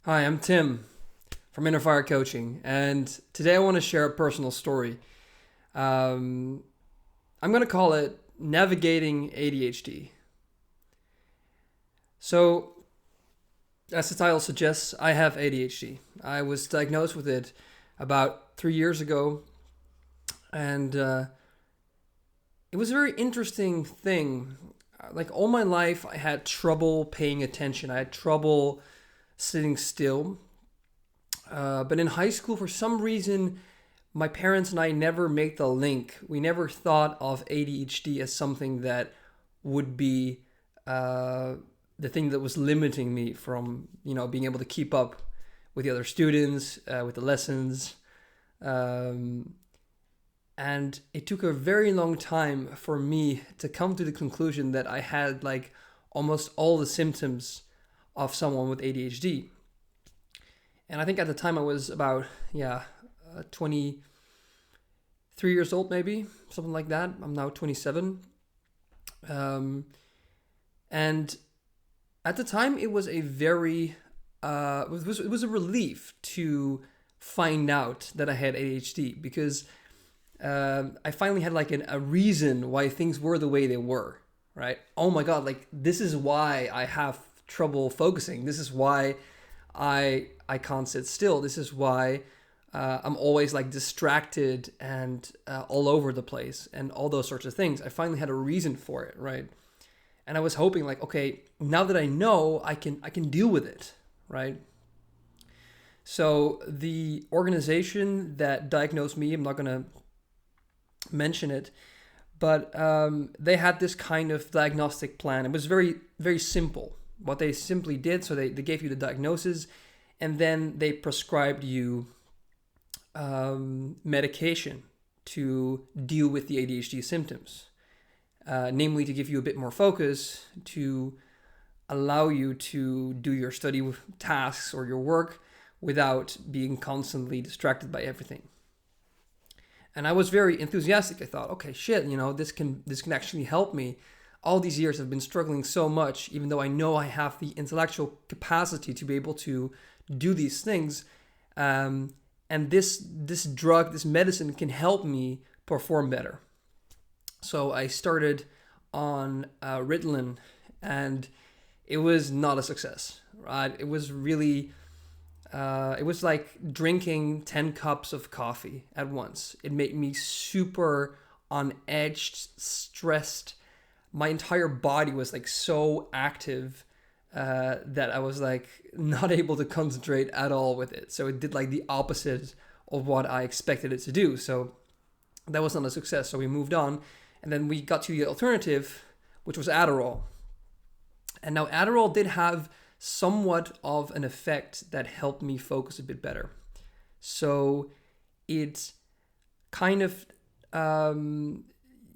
Hi, I'm Tim from Inner Fire Coaching, and today I want to share a personal story. Um, I'm going to call it Navigating ADHD. So, as the title suggests, I have ADHD. I was diagnosed with it about 3 years ago, and it was a very interesting thing. Like all my life, I had trouble paying attention, I had trouble sitting still. But in high school, for some reason, my parents and I never made the link. We never thought of ADHD as something that would be uh, the thing that was limiting me from, being able to keep up with the other students, with the lessons. Um, and it took a very long time for me to come to the conclusion that I had like almost all the symptoms of someone with ADHD. And I think at the time I was about, 23 years old, maybe something like that. I'm now 27. Um, and at the time, it was it was a relief to find out that I had ADHD because I finally had like a reason why things were the way they were, right? Oh my God, like this is why I have trouble focusing. This is why I can't sit still. This is why I'm always like distracted and all over the place and all those sorts of things. I finally had a reason for it, right? And I was hoping like, okay, now that I know, I can deal with it, right? So the organization that diagnosed me, I'm not gonna mention it, but they had this kind of diagnostic plan. It was very very simple. What they simply did, so they gave you the diagnosis, and then they prescribed you medication to deal with the ADHD symptoms, namely to give you a bit more focus, to allow you to do your study tasks or your work without being constantly distracted by everything. And I was very enthusiastic. I thought, okay, shit, this can actually help me. All these years I've been struggling so much, even though I know I have the intellectual capacity to be able to do these things. And this drug, this medicine, can help me perform better. So I started on Ritalin, and it was not a success. Right? It was really it was like drinking 10 cups of coffee at once. It made me super on edge, stressed. My entire body was like so active that I was like not able to concentrate at all with it. So it did like the opposite of what I expected it to do. So that was not a success. So we moved on. And then we got to the alternative, which was Adderall. And now Adderall did have somewhat of an effect that helped me focus a bit better. So it kind of,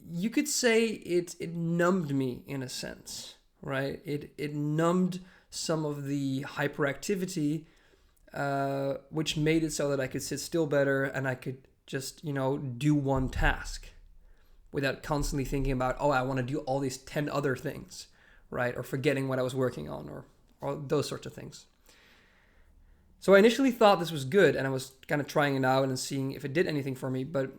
you could say it numbed me in a sense, right? It numbed some of the hyperactivity, which made it so that I could sit still better and I could just, do one task without constantly thinking about, oh, I want to do all these 10 other things, right? Or forgetting what I was working on or those sorts of things. So I initially thought this was good and I was kind of trying it out and seeing if it did anything for me. But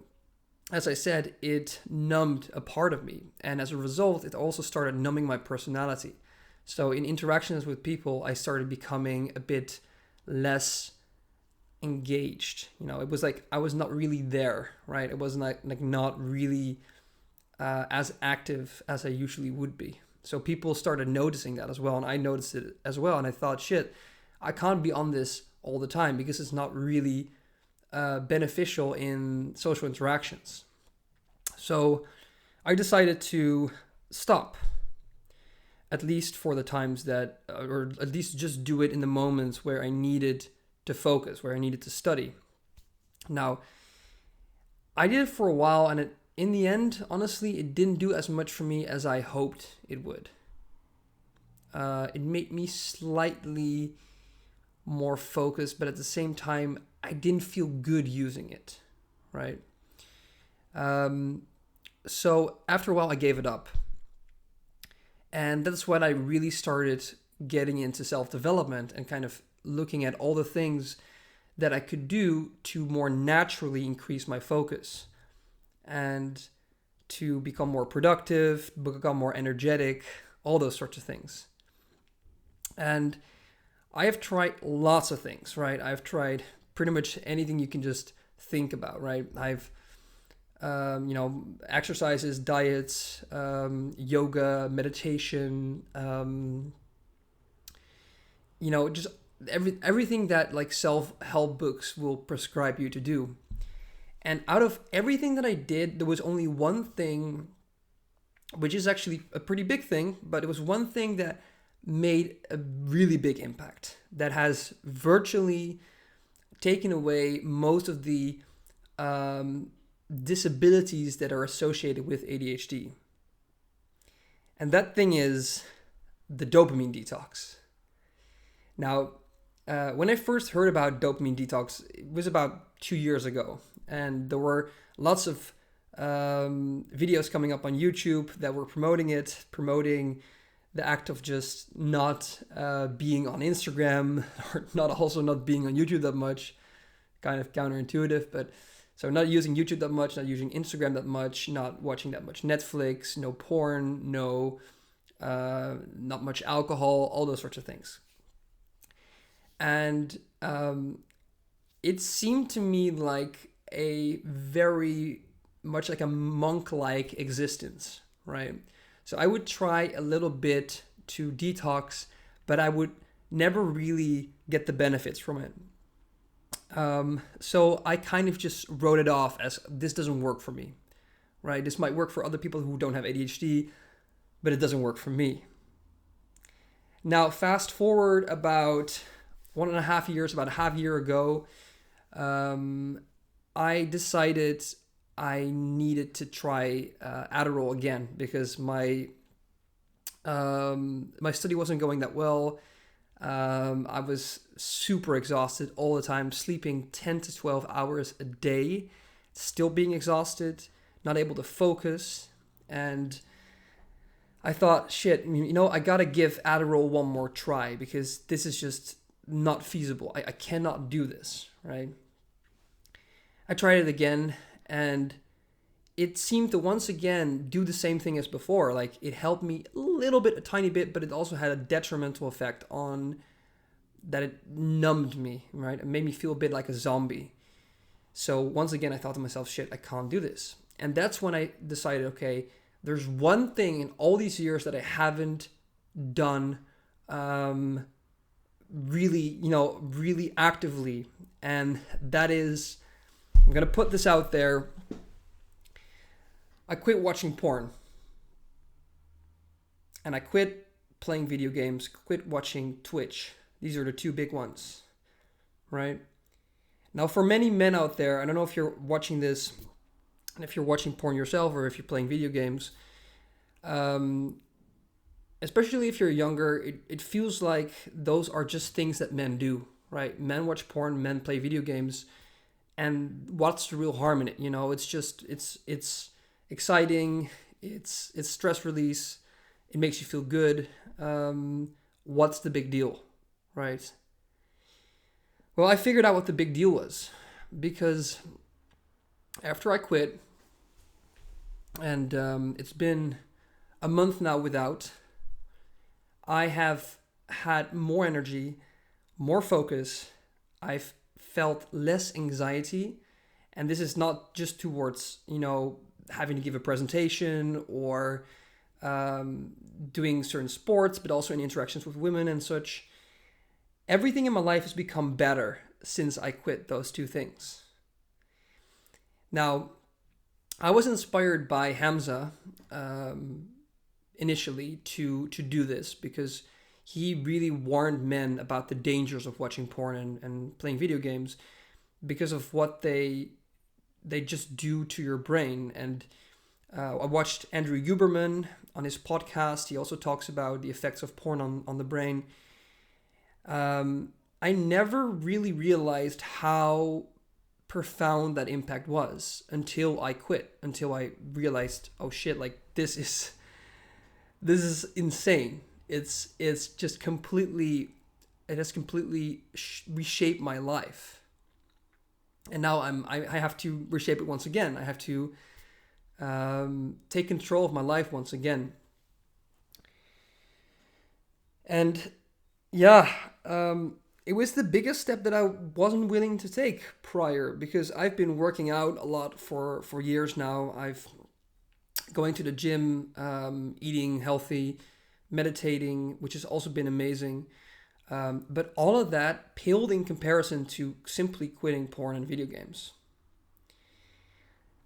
as I said, it numbed a part of me. And as a result, it also started numbing my personality. So in interactions with people, I started becoming a bit less engaged. It was like I was not really there, right? It wasn't like not really as active as I usually would be. So people started noticing that as well, and I noticed it as well. And I thought, shit, I can't be on this all the time because it's not really beneficial in social interactions. So I decided to stop, at least for the times that, or at least just do it in the moments where I needed to focus, where I needed to study. Now, I did it for a while, and in the end, honestly, it didn't do as much for me as I hoped it would. It made me slightly more focused, but at the same time, I didn't feel good using it, right? So after a while, I gave it up. And that's when I really started getting into self-development and kind of looking at all the things that I could do to more naturally increase my focus and to become more productive, become more energetic, all those sorts of things. And I have tried lots of things, right? I've tried pretty much anything you can just think about, right? I've, exercises, diets, yoga, meditation, just everything that like self-help books will prescribe you to do. And out of everything that I did, there was only one thing, which is actually a pretty big thing, but it was one thing that made a really big impact, that has virtually taken away most of the disabilities that are associated with ADHD. And that thing is the dopamine detox. Now, when I first heard about dopamine detox, it was about 2 years ago. And there were lots of videos coming up on YouTube that were promoting the act of just not being on Instagram, or not being on YouTube that much. Kind of counterintuitive, but so not using YouTube that much, not using Instagram that much, not watching that much Netflix, no porn, not much alcohol, all those sorts of things. And it seemed to me like a very much like a monk-like existence, right? So I would try a little bit to detox, but I would never really get the benefits from it. So I kind of just wrote it off as this doesn't work for me, right? This might work for other people who don't have ADHD, but it doesn't work for me. Now, fast forward about 1.5 years, about a half year ago, I decided I needed to try Adderall again because my study wasn't going that well. I was super exhausted all the time, sleeping 10 to 12 hours a day, still being exhausted, not able to focus. And I thought, shit, I gotta give Adderall one more try because this is just not feasible. I cannot do this, right? I tried it again, and it seemed to once again do the same thing as before. Like, it helped me a tiny bit, but it also had a detrimental effect on that. It numbed me, right? It made me feel a bit like a zombie. So once again, I thought to myself, shit, I can't do this. And that's when I decided, okay, there's one thing in all these years that I haven't done really actively. And that is, I'm going to put this out there. I quit watching porn. And I quit playing video games, quit watching Twitch. These are the two big ones, right? Now, for many men out there, I don't know if you're watching this, and if you're watching porn yourself or if you're playing video games, especially if you're younger, it feels like those are just things that men do, right? Men watch porn, men play video games, and what's the real harm in it? It's just, it's exciting, it's stress release, it makes you feel good. What's the big deal, right? Well, I figured out what the big deal was, because after I quit, and it's been a month now without, I have had more energy, more focus. I've felt less anxiety, and this is not just towards, having to give a presentation or doing certain sports, but also in interactions with women and such. Everything in my life has become better since I quit those two things. Now, I was inspired by Hamza initially to do this because he really warned men about the dangers of watching porn and playing video games because of what they just do to your brain. And I watched Andrew Huberman on his podcast. He also talks about the effects of porn on the brain. I never really realized how profound that impact was until I quit, until I realized, oh shit, like this is insane. it's just completely, it has completely reshaped my life. And now I have to reshape it once again. I have to take control of my life once again. And yeah, it was the biggest step that I wasn't willing to take prior, because I've been working out a lot for years now. I've going to the gym, eating healthy, meditating, which has also been amazing. But all of that paled in comparison to simply quitting porn and video games.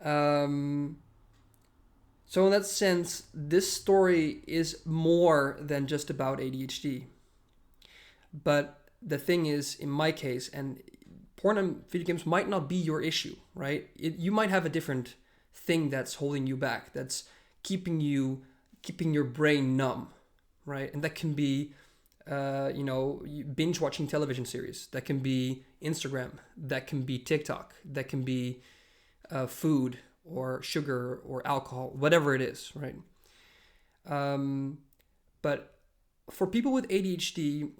So in that sense, this story is more than just about ADHD. But the thing is, in my case, and porn and video games might not be your issue, right? You might have a different thing that's holding you back, that's keeping your brain numb, right? And that can be, binge watching television series. That can be Instagram. That can be TikTok. That can be food or sugar or alcohol, whatever it is, right? But for people with ADHD,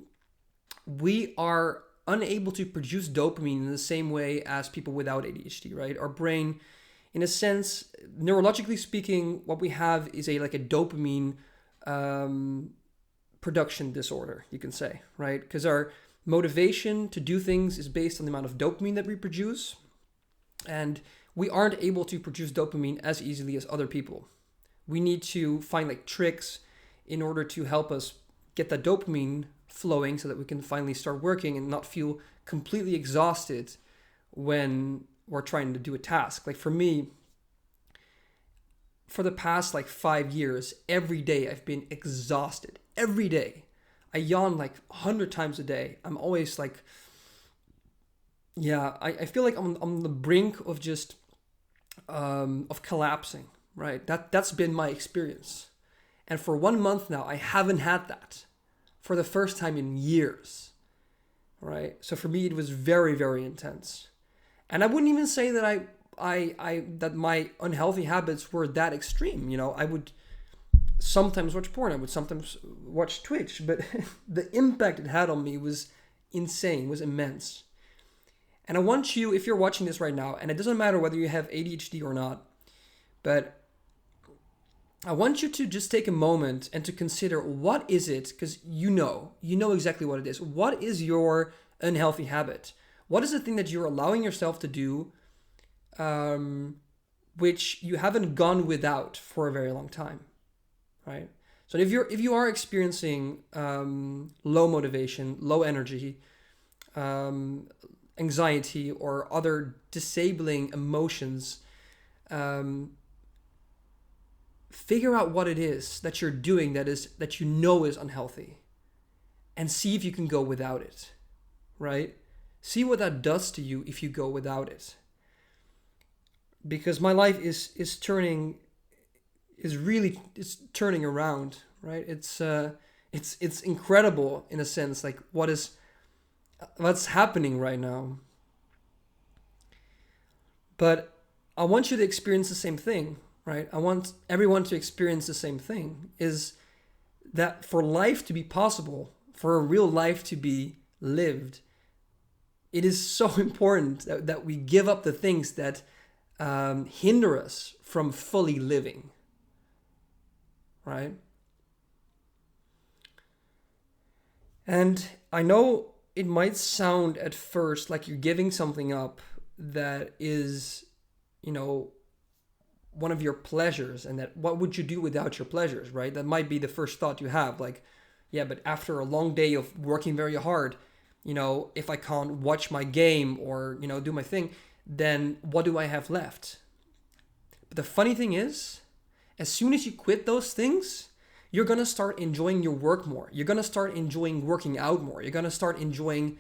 we are unable to produce dopamine in the same way as people without ADHD, right? Our brain, in a sense, neurologically speaking, what we have is a dopamine production disorder, you can say, right? Because our motivation to do things is based on the amount of dopamine that we produce, and we aren't able to produce dopamine as easily as other people. We need to find tricks in order to help us get that dopamine flowing so that we can finally start working and not feel completely exhausted when we're trying to do a task. Like for me, for the past 5 years, every day I've been exhausted. Every day. I yawn 100 times a day. I'm always I feel like I'm on the brink of just of collapsing, right? That's been my experience. And for 1 month now, I haven't had that for the first time in years, right? So for me, it was very, very intense. And I wouldn't even say that that my unhealthy habits were that extreme. I would sometimes watch porn. I would sometimes watch Twitch, but the impact it had on me was insane, was immense. And I want you, if you're watching this right now, and it doesn't matter whether you have ADHD or not, but I want you to just take a moment and to consider, what is it, because you know exactly what it is. What is your unhealthy habit? What is the thing that you're allowing yourself to do, which you haven't gone without for a very long time, right? So if you are experiencing low motivation, low energy, anxiety, or other disabling emotions, figure out what it is that you're doing that is unhealthy, and see if you can go without it, right? See what that does to you if you go without it. Because my life is turning around, right? It's incredible in a sense, what's happening right now. But I want you to experience the same thing, right? I want everyone to experience the same thing, is that for life to be possible, for a real life to be lived, it is so important that we give up the things that hinder us from fully living, right? And I know it might sound at first like you're giving something up that is, one of your pleasures, and that what would you do without your pleasures, right? That might be the first thought you have, yeah, but after a long day of working very hard, if I can't watch my game or, do my thing, then what do I have left? But the funny thing is, as soon as you quit those things, you're going to start enjoying your work more. You're going to start enjoying working out more. You're going to start enjoying,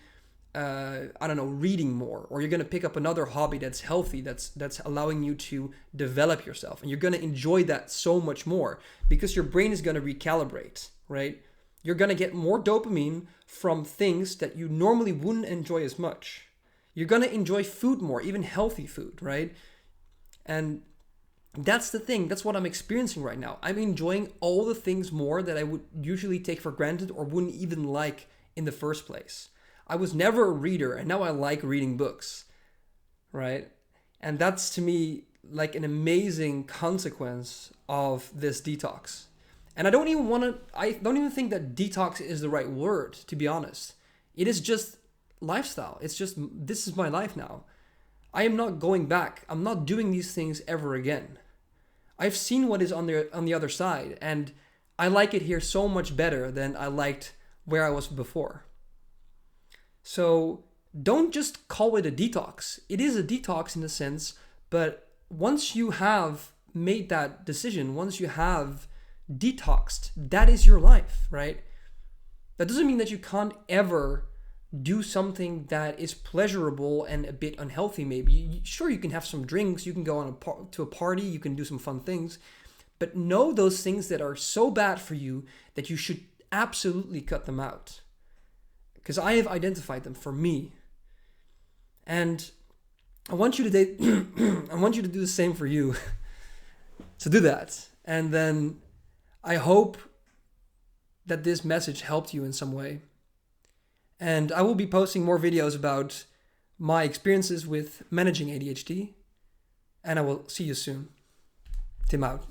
reading more. Or you're going to pick up another hobby that's healthy, that's allowing you to develop yourself. And you're going to enjoy that so much more because your brain is going to recalibrate, right? You're going to get more dopamine from things that you normally wouldn't enjoy as much. You're going to enjoy food more, even healthy food, right? And That's the thing. That's what I'm experiencing right now. I'm enjoying all the things more that I would usually take for granted or wouldn't even like in the first place. I was never a reader, and now I like reading books, right? And that's to me like an amazing consequence of this detox. And I don't even think that detox is the right word, to be honest. It is just lifestyle. It's just, this is my life now. I am not going back. I'm not doing these things ever again. I've seen what is on the other side, and I like it here so much better than I liked where I was before. So don't just call it a detox. It is a detox in a sense, but once you have made that decision, once you have detoxed, that is your life, right? That doesn't mean that you can't ever do something that is pleasurable and a bit unhealthy. Maybe sure, you can have some drinks, you can go on to a party, you can do some fun things, but know those things that are so bad for you that you should absolutely cut them out, because I have identified them for me, and I want you to I want you to do the same for you. So do that, and then I hope that this message helped you in some way. And I will be posting more videos about my experiences with managing ADHD. And I will see you soon. Tim out.